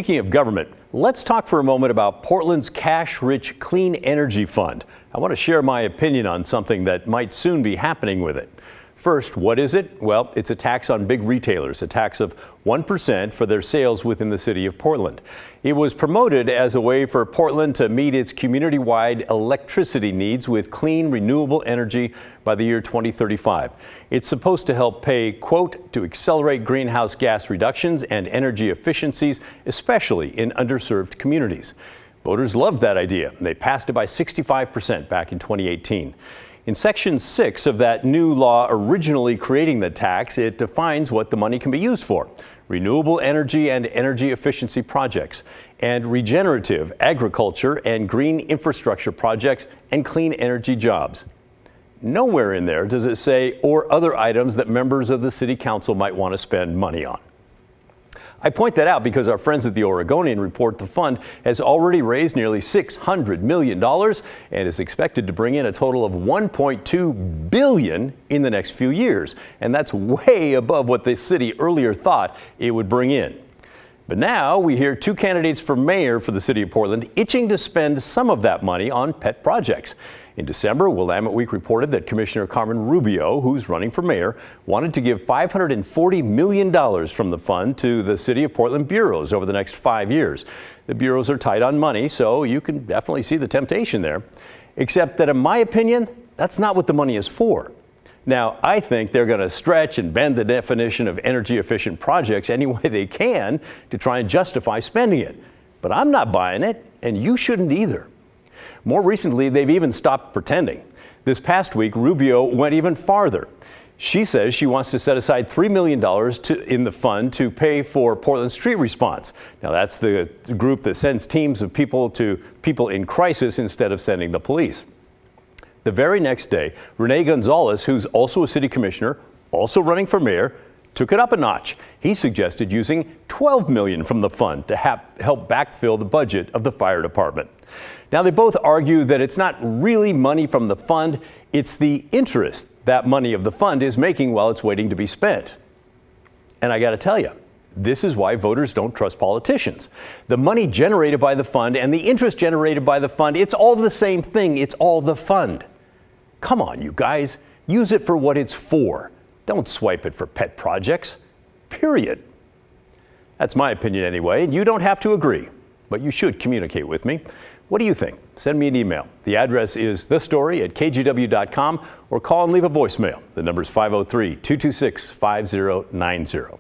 Speaking of government, let's talk for a moment about Portland's cash-rich Clean Energy Fund. I want to share my opinion on something that might soon be happening with it. First, what is it? Well, it's a tax on big retailers, a tax of 1% for their sales within the city of Portland. It was promoted as a way for Portland to meet its community-wide electricity needs with clean, renewable energy by the year 2035. It's supposed to help pay, quote, to accelerate greenhouse gas reductions and energy efficiencies, especially in underserved communities. Voters loved that idea. They passed it by 65% back in 2018. In Section 6 of that new law originally creating the tax, it defines what the money can be used for: renewable energy and energy efficiency projects, and regenerative agriculture and green infrastructure projects and clean energy jobs. Nowhere in there does it say or other items that members of the City Council might want to spend money on. I point that out because our friends at the Oregonian report the fund has already raised nearly $600 million and is expected to bring in a total of $1.2 billion in the next few years. And that's way above what the city earlier thought it would bring in. But now we hear two candidates for mayor for the city of Portland itching to spend some of that money on pet projects. In December, Willamette Week reported that Commissioner Carmen Rubio, who's running for mayor, wanted to give $540 million from the fund to the City of Portland bureaus over the next 5 years. The bureaus are tight on money, so you can definitely see the temptation there. Except that, in my opinion, that's not what the money is for. Now, I think they're going to stretch and bend the definition of energy-efficient projects any way they can to try and justify spending it. But I'm not buying it, and you shouldn't either. More recently, they've even stopped pretending. This past week, Rubio went even farther. She says she wants to set aside $3 million in the fund to pay for Portland Street Response. Now, that's the group that sends teams of people to people in crisis instead of sending the police. The very next day, Rene Gonzalez, who's also a city commissioner, also running for mayor, took it up a notch. He suggested using $12 million from the fund to help backfill the budget of the fire department. Now, they both argue that it's not really money from the fund, it's the interest that money of the fund is making while it's waiting to be spent. And I got to tell you, this is why voters don't trust politicians. The money generated by the fund and the interest generated by the fund, it's all the same thing. It's all the fund. Come on, you guys, use it for what it's for. Don't swipe it for pet projects, period. That's my opinion anyway, and you don't have to agree, but you should communicate with me. What do you think? Send me an email. The address is thestory@kgw.com or call and leave a voicemail. The number is 503-226-5090.